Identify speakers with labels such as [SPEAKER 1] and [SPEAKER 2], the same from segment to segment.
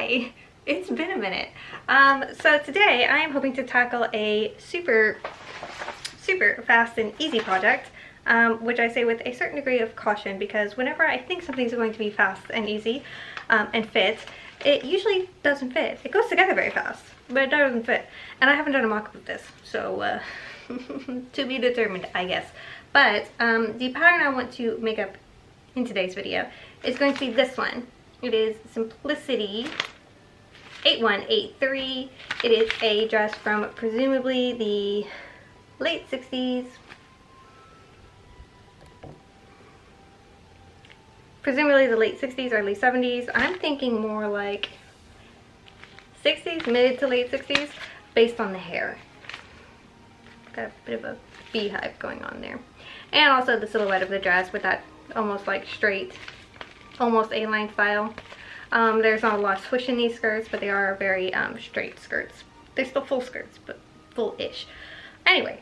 [SPEAKER 1] Hi! It's been a minute. So today I am hoping to tackle a super fast and easy project, which I say with a certain degree of caution, because whenever I think something's going to be fast and easy and fit, it usually doesn't fit. It goes together very fast, but it doesn't fit. And I haven't done a mock-up of this, so to be determined, I guess. But the pattern I want to make up in today's video is going to be this one. It is Simplicity 8183. It is a dress from presumably the late 60s. Presumably the late 60s, early 70s. I'm thinking more like 60s, mid to late 60s, based on the hair. Got a bit of a beehive going on there. And also the silhouette of the dress with that almost like straight, almost A-line style. There's not a lot of swish in these skirts, but they are very straight skirts. They're still full skirts, but full-ish. Anyway,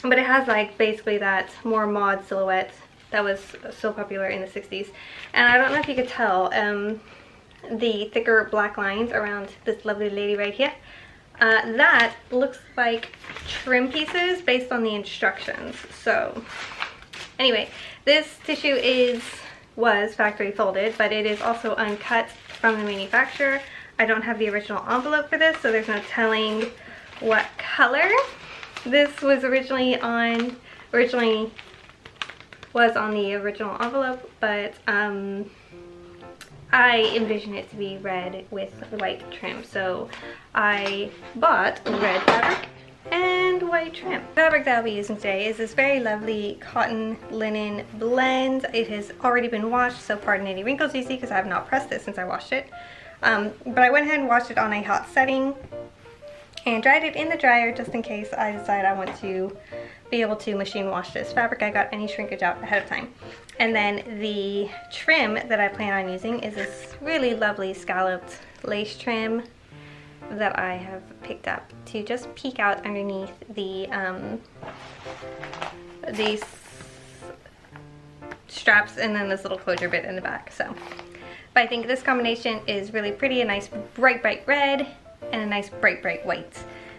[SPEAKER 1] but it has like basically that more mod silhouette that was so popular in the 60s. And I don't know if you could tell, the thicker black lines around this lovely lady right here, that looks like trim pieces based on the instructions. So anyway, this tissue was factory folded, but it is also uncut from the manufacturer. I don't have the original envelope for this, so there's no telling what color this was originally was on the original envelope, but I envision it to be red with white trim, so I bought red fabric and white trim. The fabric that I'll be using today is this very lovely cotton linen blend. It has already been washed, so pardon any wrinkles you see because I have not pressed it since I washed it. But I went ahead and washed it on a hot setting and dried it in the dryer just in case I decide I want to be able to machine wash this fabric. I got any shrinkage out ahead of time. And then the trim that I plan on using is this really lovely scalloped lace trim that I have picked up to just peek out underneath the these straps and then this little closure bit in the back. So, but I think this combination is really pretty, a nice bright red and a nice bright white.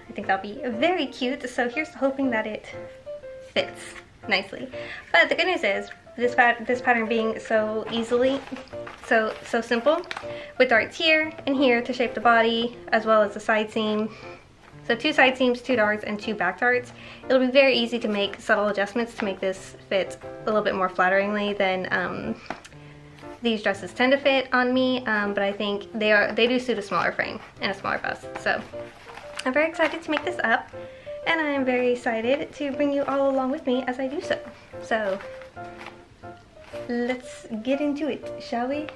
[SPEAKER 1] I think that'll be very cute. So here's hoping that it fits nicely. But the good news is this pattern being so simple, with darts here and here to shape the body, as well as the side seam. So 2 side seams, 2 darts, and 2 back darts. It'll be very easy to make subtle adjustments to make this fit a little bit more flatteringly than these dresses tend to fit on me. But I think they do suit a smaller frame and a smaller bust. So I'm very excited to make this up, and I am very excited to bring you all along with me as I do so. So let's get into it, shall we?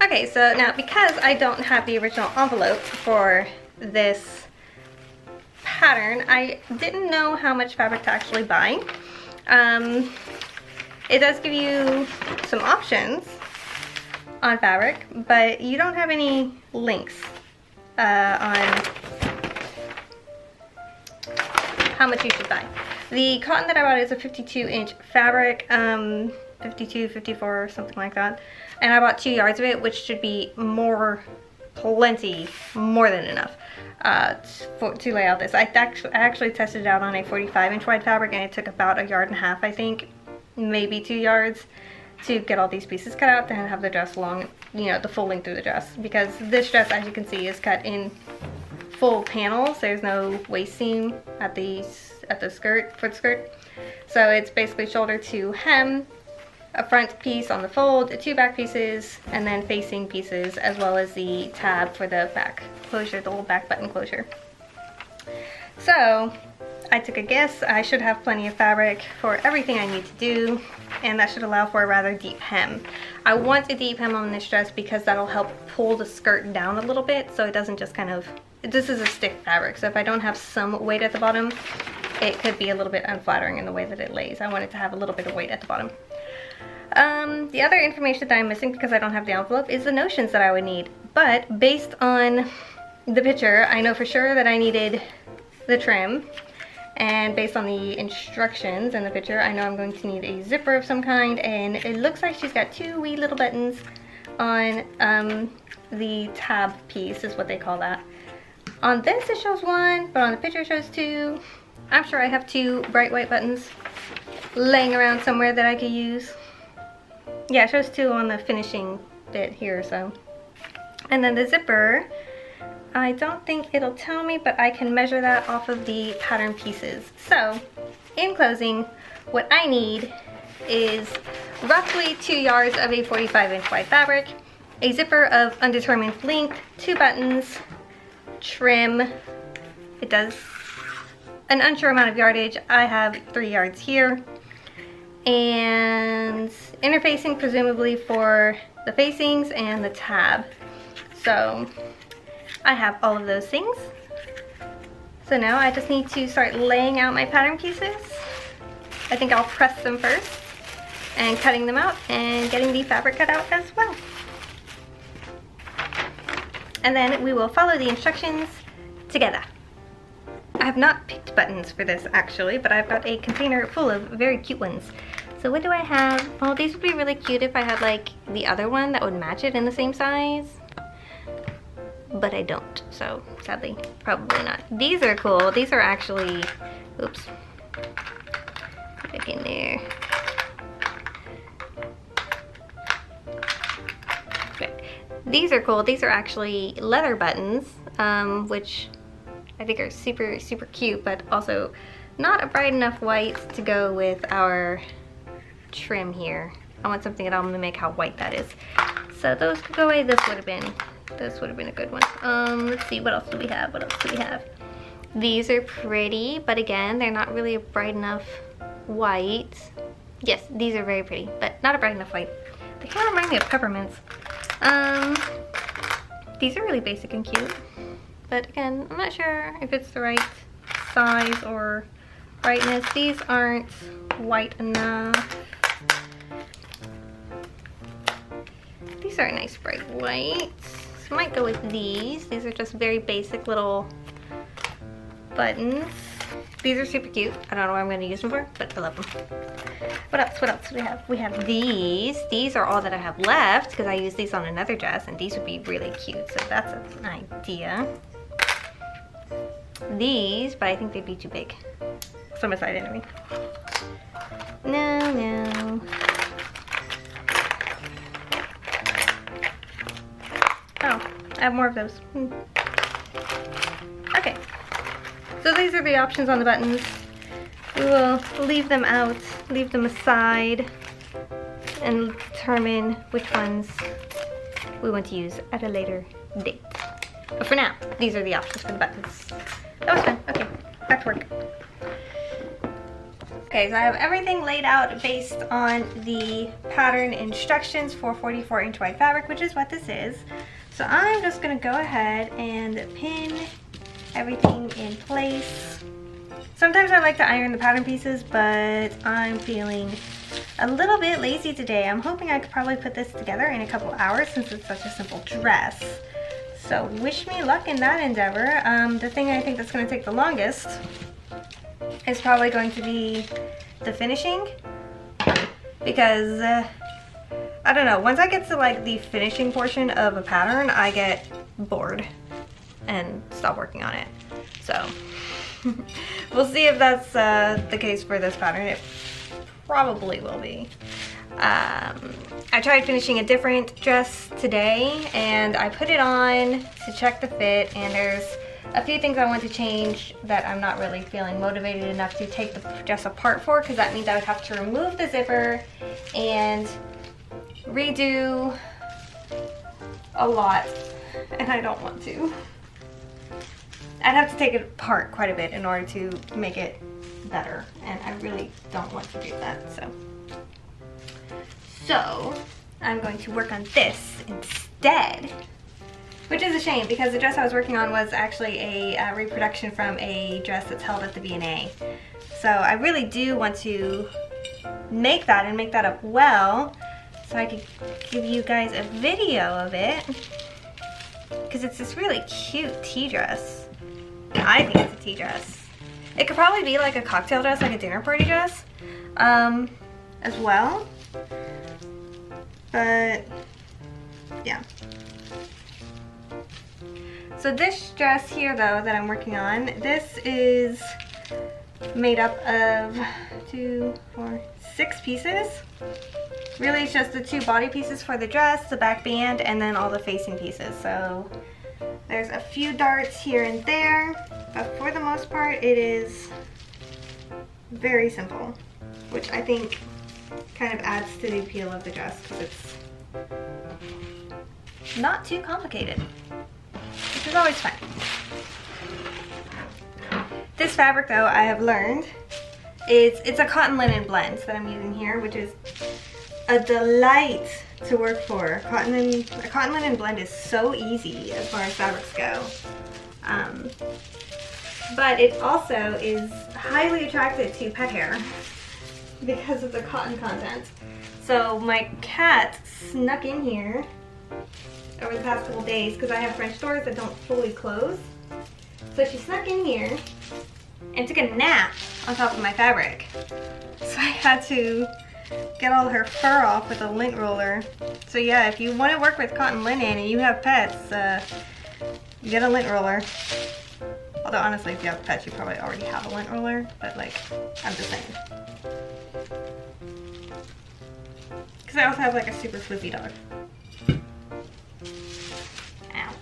[SPEAKER 1] Okay, so now because I don't have the original envelope for this pattern, I didn't know how much fabric to actually buy. It does give you some options on fabric, but you don't have any links on how much you should buy. The cotton that I bought is a 52-inch fabric, 52, 54, something like that. And I bought 2 yards of it, which should be plenty more than enough to lay out this. I actually tested it out on a 45-inch wide fabric, and it took about 1.5 yards, I think, maybe 2 yards, to get all these pieces cut out and have the dress long, you know, the full length through the dress. Because this dress, as you can see, is cut in full panels. There's no waist seam at the skirt, for the skirt. So it's basically shoulder to hem, a front piece on the fold, 2 back pieces, and then facing pieces, as well as the tab for the back closure, the little back button closure. So I took a guess. I should have plenty of fabric for everything I need to do, and that should allow for a rather deep hem. I want a deep hem on this dress because that'll help pull the skirt down a little bit, so it doesn't just kind of, this is a stiff fabric, so if I don't have some weight at the bottom, it could be a little bit unflattering in the way that it lays. I want it to have a little bit of weight at the bottom. The other information that I'm missing because I don't have the envelope is the notions that I would need. But based on the picture, I know for sure that I needed the trim. And based on the instructions in the picture, I know I'm going to need a zipper of some kind. And it looks like she's got 2 wee little buttons on the tab piece is what they call that. On this it shows 1, but on the picture it shows 2. I'm sure I have 2 bright white buttons laying around somewhere that I could use. Yeah, it shows 2 on the finishing bit here, so. And then the zipper, I don't think it'll tell me, but I can measure that off of the pattern pieces. So, in closing, what I need is roughly 2 yards of a 45-inch wide fabric, a zipper of undetermined length, 2 buttons, trim. It does an unsure amount of yardage. I have 3 yards here. And interfacing presumably for the facings and the tab. So I have all of those things. So now I just need to start laying out my pattern pieces. I think I'll press them first and cutting them out and getting the fabric cut out as well. And then we will follow the instructions together. I have not picked buttons for this actually, but I've got a container full of very cute ones. So what do I have? Oh, these would be really cute if I had like the other one that would match it in the same size. But I don't, so sadly, probably not. These are cool. These are actually, oops, back in there. Okay. These are cool. These are actually leather buttons, which I think are super, super cute, but also not a bright enough white to go with our trim here. I want something that'll mimic how white that is. So those could go away. This would have been a good one. Let's see, what else do we have? What else do we have? These are pretty, but again, they're not really a bright enough white. Yes, these are very pretty, but not a bright enough white. They kind of remind me of peppermints. These are really basic and cute, but again, I'm not sure if it's the right size or brightness. These aren't white enough. These are a nice bright white. So I might go with these. These are just very basic little buttons. These are super cute. I don't know what I'm going to use them for, but I love them. What else? What else do we have? We have these. These are all that I have left because I used these on another dress, and these would be really cute. So that's an idea. These, but I think they'd be too big. So I'm aside anyway. No. Oh, I have more of those. Okay. So these are the options on the buttons. We will leave them out, leave them aside, and determine which ones we want to use at a later date. But for now, these are the options for the buttons. That was fun. Okay, back to work. Okay, so I have everything laid out based on the pattern instructions for 44-inch wide fabric, which is what this is. So I'm just gonna go ahead and pin everything in place. Sometimes I like to iron the pattern pieces, but I'm feeling a little bit lazy today. I'm hoping I could probably put this together in a couple hours since it's such a simple dress. So wish me luck in that endeavor. The thing I think that's gonna take the longest is probably going to be the finishing, because I don't know, once I get to like the finishing portion of a pattern, I get bored and stop working on it. So we'll see if that's the case for this pattern. It probably will be. I tried finishing a different dress today and I put it on to check the fit, and there's a few things I want to change that I'm not really feeling motivated enough to take the dress apart for, because that means I would have to remove the zipper and redo a lot, and I don't want to. I'd have to take it apart quite a bit in order to make it better, and I really don't want to do that. So I'm going to work on this instead, which is a shame because the dress I was working on was actually a reproduction from a dress that's held at the V&A. So I really do want to make that and make that up well, so I could give you guys a video of it, because it's this really cute tea dress. I think it's a tea dress. It could probably be like a cocktail dress, like a dinner party dress, as well. But Yeah. So this dress here though that I'm working on, this is made up of 2, 4, 6 pieces. Really it's just the 2 body pieces for the dress, the back band, and then all the facing pieces. So there's a few darts here and there, but for the most part it is very simple, which I think kind of adds to the appeal of the dress because it's not too complicated, which is always fun. This fabric though, I have learned, it's a cotton linen blend that I'm using here, which is a delight to work for. A cotton linen blend is so easy as far as fabrics go. But it also is highly attracted to pet hair because of the cotton content. So my cat snuck in here over the past couple days because I have French doors that don't fully close. So she snuck in here and took a nap on top of my fabric. So I had to get all her fur off with a lint roller. So yeah, if you want to work with cotton linen and you have pets, get a lint roller. Although honestly, if you have pets, you probably already have a lint roller, but like, I'm just saying. Because I also have like a super fuzzy dog. Ow.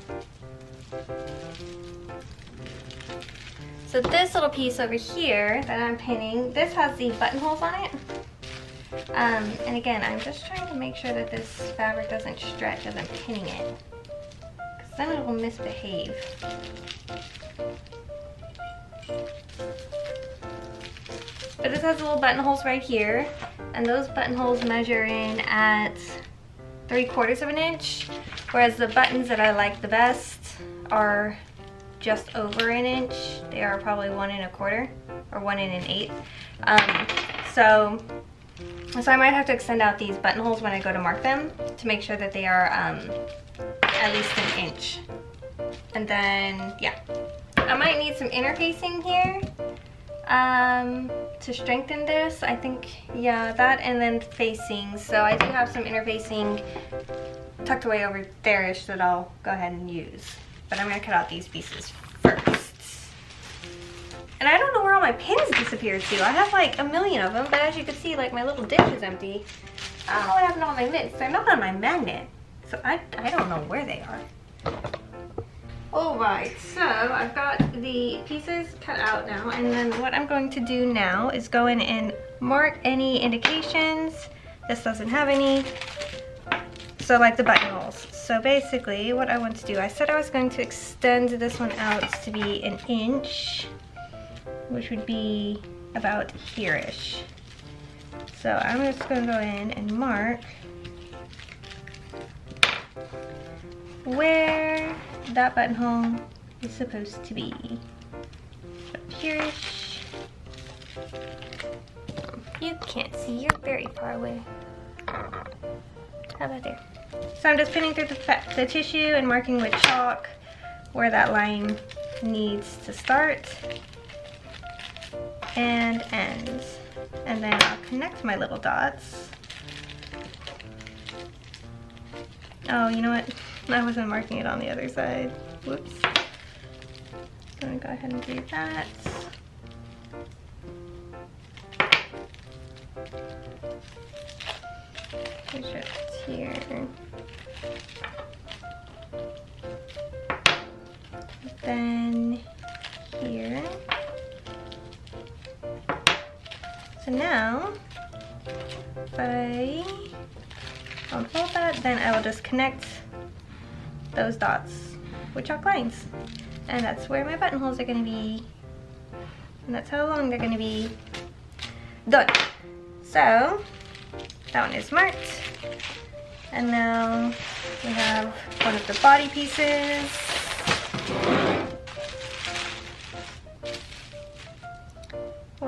[SPEAKER 1] So this little piece over here that I'm pinning, this has the buttonholes on it. And again, I'm just trying to make sure that this fabric doesn't stretch as I'm pinning it, because then it will misbehave. But this has little buttonholes right here, and those buttonholes measure in at 3/4 of an inch, whereas the buttons that I like the best are just over an inch. They are probably 1 1/4 or 1 1/8. So I might have to extend out these buttonholes when I go to mark them to make sure that they are at least an inch. And then, yeah, I might need some interfacing here to strengthen this. I think, yeah, that and then facing. So I do have some interfacing tucked away over there-ish that I'll go ahead and use. But I'm gonna cut out these pieces first. And I don't know where all my pins disappeared to. I have like a million of them, but as you can see, like my little dish is empty. I don't know what happened to all my mitts. They're not on my magnet, so I don't know where they are. Alright, so I've got the pieces cut out now, and then what I'm going to do now is go in and mark any indications. This doesn't have any. So like the buttonholes. So basically what I want to do, I said I was going to extend this one out to be 1 inch, which would be about here-ish. So I'm just going to go in and mark where that buttonhole is supposed to be. Up here-ish. You can't see, you're very far away. How about there? So I'm just pinning through the tissue and marking with chalk where that line needs to start and ends. And then I'll connect my little dots. Oh, you know what? I wasn't marking it on the other side. Whoops. So I'm gonna go ahead and do that. Just here. Then here. So now, if I unfold that, then I will just connect those dots with chalk lines. And that's where my buttonholes are going to be. And that's how long they're going to be. Done. So, that one is marked. And now we have one of the body pieces.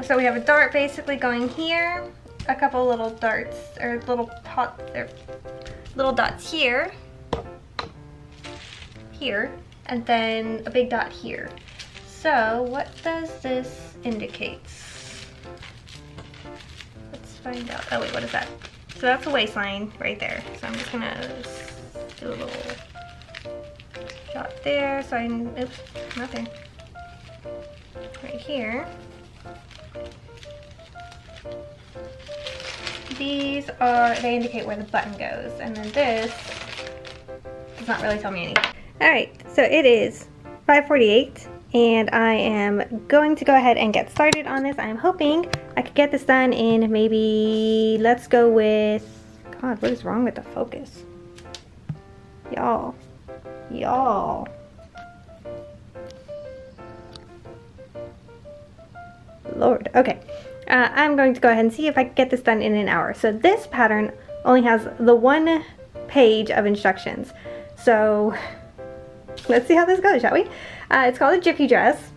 [SPEAKER 1] So we have a dart basically going here, a couple little darts, or little dots here, and then a big dot here. So what does this indicate? Let's find out. Oh wait, what is that? So that's the waistline right there. So I'm just gonna do a little dot there, so oops, not there. Right here. These are, they indicate where the button goes, and then this does not really tell me anything. Alright, so it is 5:48, and I am going to go ahead and get started on this. I'm hoping I could get this done in maybe, let's go with, God, what is wrong with the focus? Y'all. Lord, okay. I'm going to go ahead and see if I can get this done in an hour. So this pattern only has the one page of instructions. So let's see how this goes, shall we? It's called a jiffy dress.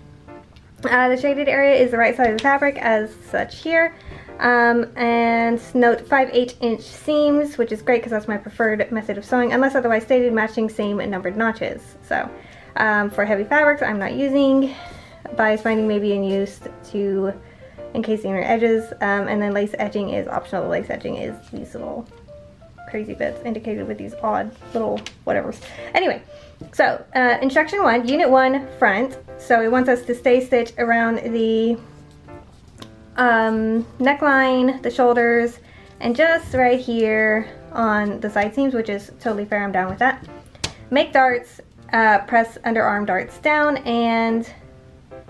[SPEAKER 1] The shaded area is the right side of the fabric as such here. And note 5/8" seams, which is great because that's my preferred method of sewing, unless otherwise stated, matching same numbered notches. So for heavy fabrics, I'm not using. Bias binding may be in use to encasing your edges, and then lace edging is optional. The lace edging is these little crazy bits indicated with these odd little whatevers. Anyway, so instruction 1, unit 1, front. So it wants us to stay stitch around the neckline, the shoulders, and just right here on the side seams, which is totally fair. I'm down with that. Make darts, press underarm darts down, and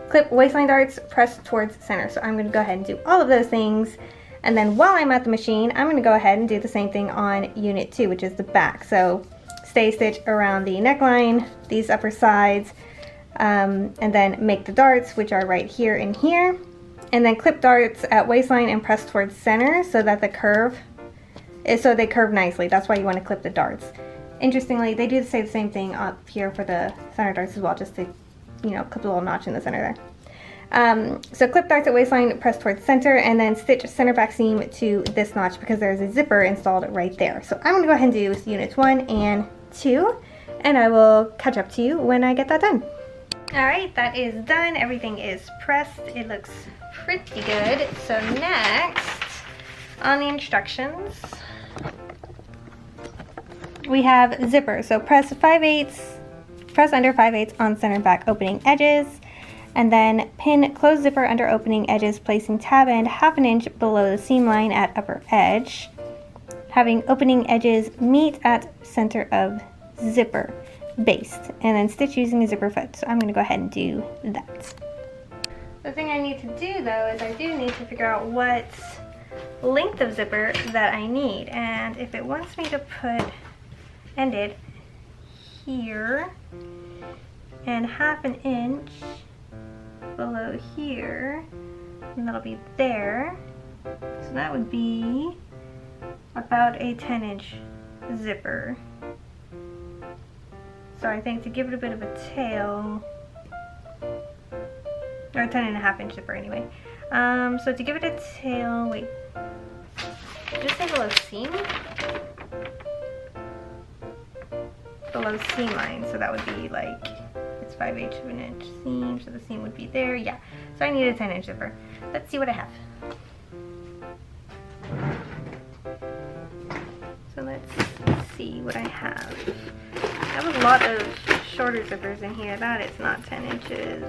[SPEAKER 1] clip waistline darts, press towards center. So I'm going to go ahead and do all of those things, and then while I'm at the machine, I'm going to go ahead and do the same thing on unit 2, which is the back. So stay stitch around the neckline, these upper sides, and then make the darts, which are right here and here, and then clip darts at waistline and press towards center so that the curve is, so they curve nicely. That's why you want to clip the darts. Interestingly, they do say the same thing up here for the center darts as well, just to, you know, clip a little notch in the center there. So clip darts at waistline, press towards center, and then stitch center back seam to this notch because there's a zipper installed right there. So I'm going to go ahead and do units 1 and 2, and I will catch up to you when I get that done. Alright, that is done. Everything is pressed. It looks pretty good. So next, on the instructions, we have zipper. So press 5/8, press under 5/8 on center back opening edges, and then pin closed zipper under opening edges, placing tab end 1/2 inch below the seam line at upper edge, having opening edges meet at center of zipper, based, and then stitch using a zipper foot. So I'm going to go ahead and do that. The thing I need to do though is I do need to figure out what length of zipper that I need, and if it wants me to end it here and 1/2 inch below here, and that'll be there. So that would be about a 10-inch zipper. So I think to give it a bit of a tail, or 10.5-inch zipper anyway. So to give it a tail, wait, just say below seam? Below seam line, so that would be like, it's 5/8 of an inch seam, so the seam would be there, yeah. So I need a 10-inch zipper. Let's see what I have. So let's see what I have. I have a lot of shorter zippers in here. That is not 10 inches.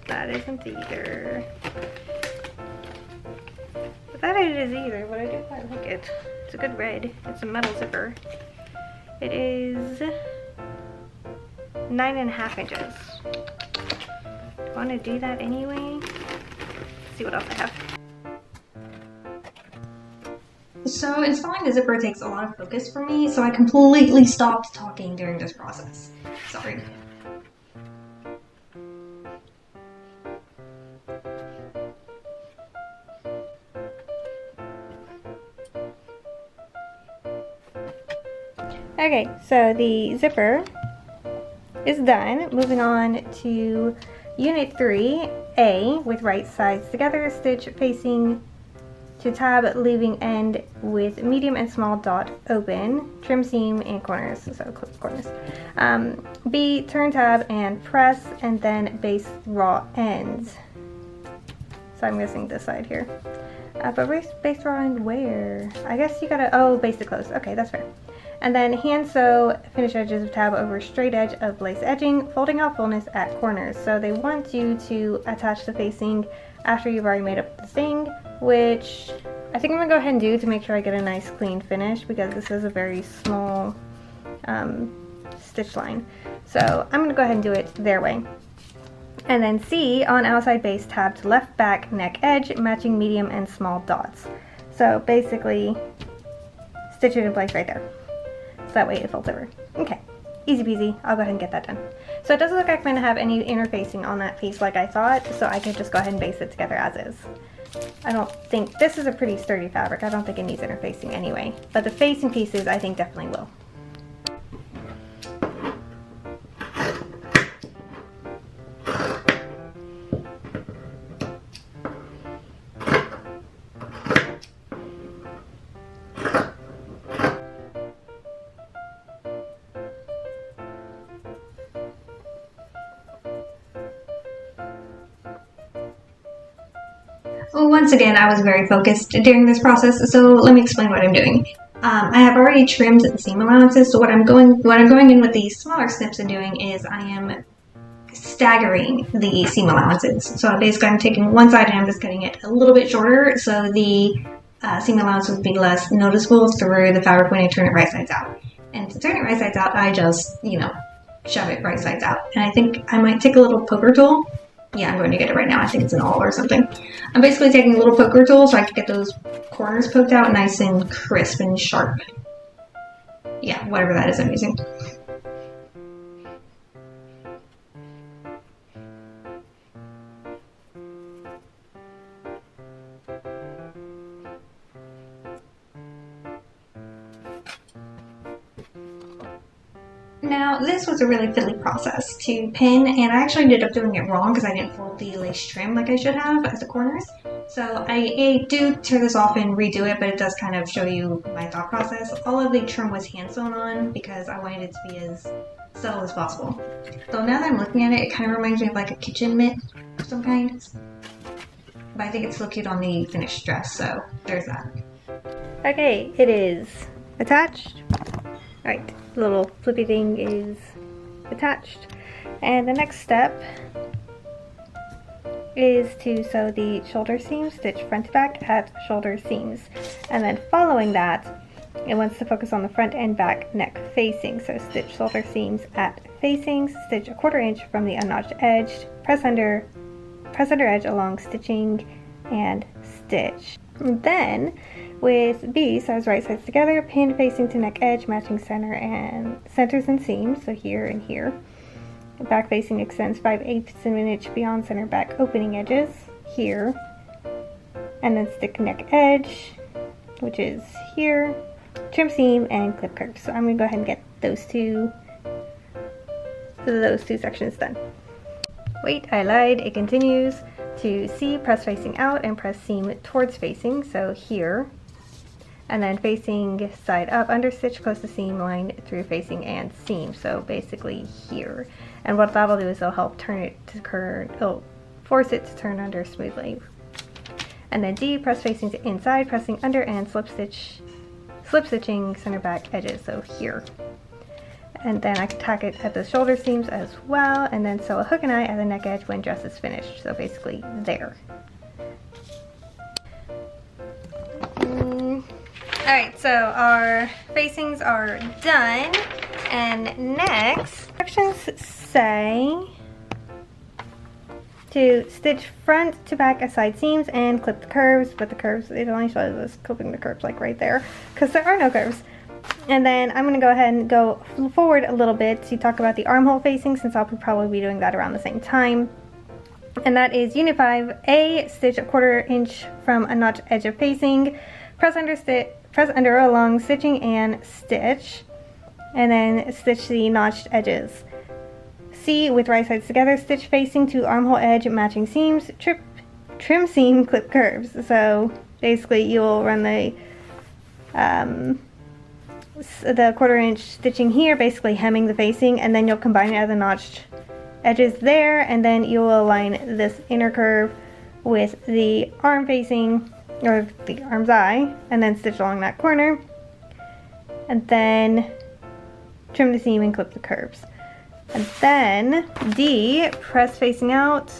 [SPEAKER 1] That isn't either. But that it is either, but I do quite like it. It's a good red. It's a metal zipper. It is 9.5 inches. Do I want to do that anyway? Let's see what else I have. So installing the zipper takes a lot of focus for me, so I completely stopped talking during this process. Sorry. Okay, so the zipper is done. Moving on to Unit 3A with right sides together, stitch facing to tab, leaving end with medium and small dot open, trim seam and corners, so close corners. B, turn tab and press, and then base raw ends. So I'm guessing this side here. But base raw end where? I guess you gotta, oh, base to close. Okay, that's fair. And then hand sew finish edges of tab over straight edge of lace edging, folding out fullness at corners. So they want you to attach the facing after you've already made up the thing, which I think I'm gonna go ahead and do to make sure I get a nice clean finish, because this is a very small stitch line. So I'm gonna go ahead and do it their way. And then C on outside base tab to left back neck edge, matching medium and small dots. So basically stitch it in place right there. So that way it folds over. Okay, easy peasy. I'll go ahead and get that done. So it doesn't look like I'm going to have any interfacing on that piece like I thought, so I could just go ahead and base it together as is. I don't think, this is a pretty sturdy fabric, I don't think it needs interfacing anyway. But the facing pieces I think definitely will.
[SPEAKER 2] Well, once again, I was very focused during this process, so let me explain what I'm doing. I have already trimmed the seam allowances, so what I'm going in with these smaller snips and doing is I am staggering the seam allowances. So basically I'm taking one side and I'm just cutting it a little bit shorter so the seam allowance will be less noticeable through the fabric when I turn it right sides out. And to turn it right sides out, I just, shove it right sides out. And I think I might take a little poker tool. Yeah, I'm going to get it right now. I think it's an awl or something. I'm basically taking a little poker tool so I can get those corners poked out nice and crisp and sharp. Yeah, whatever that is I'm using. Now, this was a really fiddly process to pin, and I actually ended up doing it wrong because I didn't fold the lace trim like I should have at the corners. So I do tear this off and redo it, but it does kind of show you my thought process. All of the trim was hand sewn on because I wanted it to be as subtle as possible. Though now that I'm looking at it, it kind of reminds me of like a kitchen mitt of some kind. But I think it's still cute on the finished dress, so there's that.
[SPEAKER 1] Okay, it is attached. Alright, the little flippy thing is attached. And the next step is to sew the shoulder seams, stitch front to back at shoulder seams. And then following that, it wants to focus on the front and back neck facing. So stitch shoulder seams at facings, stitch a 1/4 inch from the unnotched edge, press under edge along stitching, and stitch. And then with B, size right sides together, pin facing to neck edge, matching centers and seams, so here and here. Back facing extends 5/8 of an inch beyond center back opening edges, here. And then stick neck edge, which is here, trim seam, and clip curve. So I'm going to go ahead and get those two sections done. Wait, I lied, it continues to C, press facing out and press seam towards facing, so here. And then facing side up, under stitch close to seam line through facing and seam, so basically here. And what that'll do is it'll help turn it to curve, it'll force it to turn under smoothly. And then D, press facing to inside, pressing under and slip stitching center back edges, so here. And then I can tack it at the shoulder seams as well, and then sew a hook and eye at the neck edge when dress is finished, so basically there. Alright, so our facings are done, and next, instructions say to stitch front to back at side seams and clip the curves, but the curves, it only shows us clipping the curves like right there, because there are no curves. And then I'm going to go ahead and go forward a little bit to talk about the armhole facing, since I'll probably be doing that around the same time. And that is Unit 5, A, stitch a 1/4 inch from a notch edge of facing, press under along stitching and stitch, and then stitch the notched edges. C, with right sides together, stitch facing to armhole edge, matching seams, trim seam, clip curves. So basically you'll run the 1/4 inch stitching here, basically hemming the facing, and then you'll combine it at the notched edges there, and then you will align this inner curve with the arm facing, or the arm's eye, and then stitch along that corner. and then trim the seam and clip the curves. And then D, press facing out,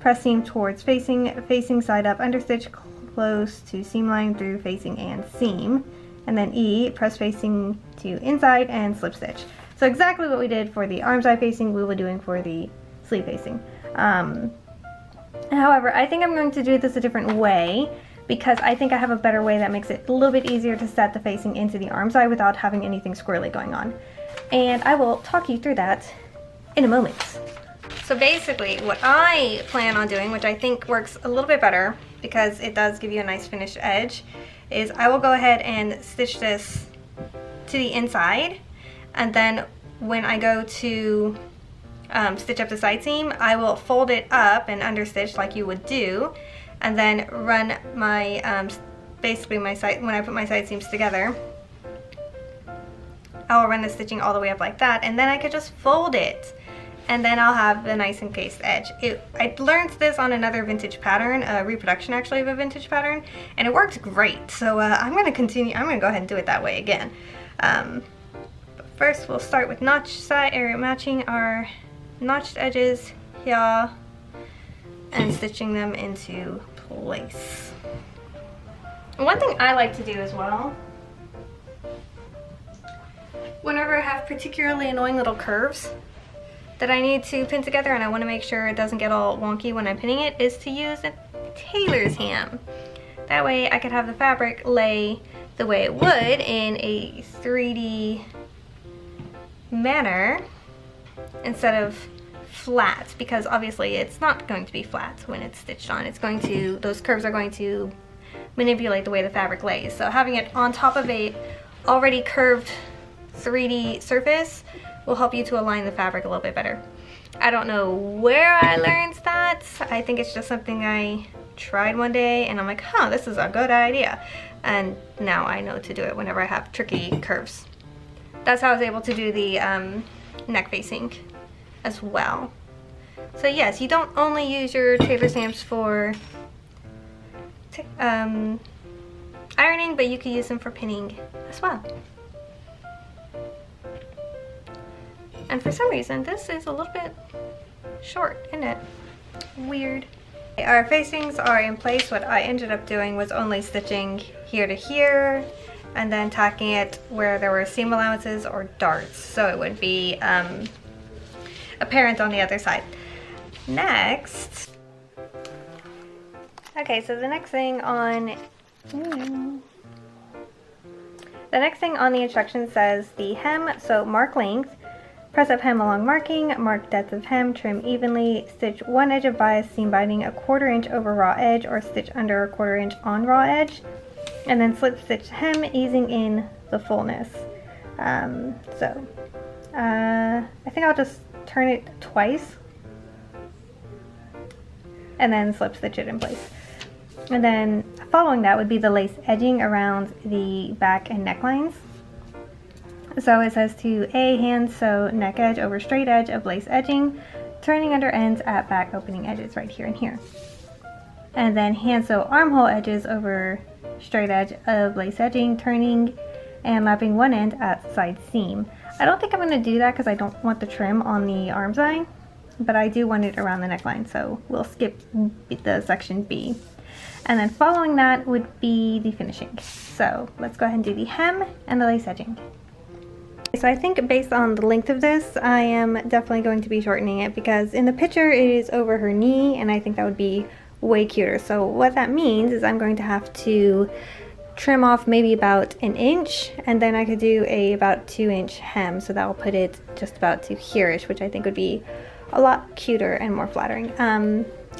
[SPEAKER 1] press seam towards facing side up, understitch close to seam line through facing and seam. And then E, press facing to inside and slip stitch. So exactly what we did for the arm side facing, we will be doing for the sleeve facing. However, I think I'm going to do this a different way because I think I have a better way that makes it a little bit easier to set the facing into the arm side without having anything squirrely going on. And I will talk you through that in a moment. So basically what I plan on doing, which I think works a little bit better because it does give you a nice finished edge, is I will go ahead and stitch this to the inside, and then when I go to stitch up the side seam, I will fold it up and understitch like you would do, and then run my basically my side, when I put my side seams together, I will run the stitching all the way up like that, and then I could just fold it, and then I'll have the nice encased edge. I learned this on another vintage pattern, a reproduction actually of a vintage pattern, and it worked great. So I'm going to continue. I'm going to go ahead and do it that way again. But first, we'll start with matching our notched edges here and stitching them into place. One thing I like to do as well, whenever I have particularly annoying little curves that I need to pin together and I want to make sure it doesn't get all wonky when I'm pinning it, is to use a tailor's ham. That way I could have the fabric lay the way it would in a 3D manner instead of flat, because obviously it's not going to be flat when it's stitched on. It's going to, those curves are going to manipulate the way the fabric lays. So having it on top of a already curved 3D surface will help you to align the fabric a little bit better. I don't know where I learned that. I think it's just something I tried one day and I'm like, huh, this is a good idea. And now I know to do it whenever I have tricky curves. That's how I was able to do the neck facing as well. So yes, you don't only use your tailor stamps for ironing, but you can use them for pinning as well. And for some reason, this is a little bit short, isn't it? Weird. Our facings are in place. What I ended up doing was only stitching here to here and then tacking it where there were seam allowances or darts, so it would be apparent on the other side. Next, okay, so the next thing on the instructions says the hem, so mark length, press up hem along marking, mark depth of hem, trim evenly, stitch one edge of bias seam binding a 1/4 inch over raw edge or stitch under a 1/4 inch on raw edge, and then slip stitch hem, easing in the fullness. I think I'll just turn it twice and then slip stitch it in place. And then following that would be the lace edging around the back and necklines. So it says to hand sew neck edge over straight edge of lace edging, turning under ends at back opening edges right here and here. And then hand sew armhole edges over straight edge of lace edging, turning and lapping one end at side seam. I don't think I'm going to do that because I don't want the trim on the arm side, but I do want it around the neckline, so we'll skip the section B. And then following that would be the finishing. So let's go ahead and do the hem and the lace edging. So I think based on the length of this, I am definitely going to be shortening it because in the picture it is over her knee and I think that would be way cuter. So what that means is I'm going to have to trim off maybe about 1 inch, and then I could do a about 2-inch hem, so that will put it just about to here-ish, which I think would be a lot cuter and more flattering.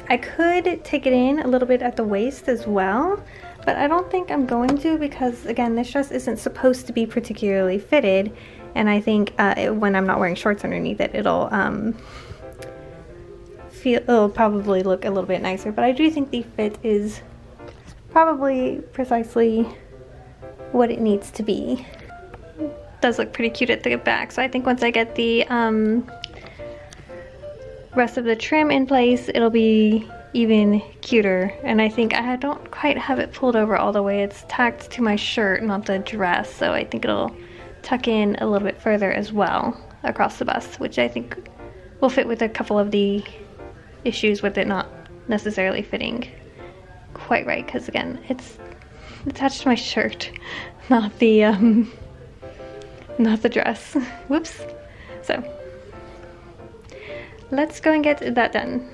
[SPEAKER 1] I could take it in a little bit at the waist as well, but I don't think I'm going to because again this dress isn't supposed to be particularly fitted, and I think when I'm not wearing shorts underneath it, it'll probably look a little bit nicer. But I do think the fit is probably precisely what it needs to be. It does look pretty cute at the back, so I think once I get the rest of the trim in place, it'll be even cuter. And I think I don't quite have it pulled over all the way. It's tacked to my shirt, not the dress, so I think it'll tuck in a little bit further as well across the bust, which I think will fit with a couple of the issues with it not necessarily fitting quite right, because again, it's attached to my shirt, not the dress. Whoops. So let's go and get that done.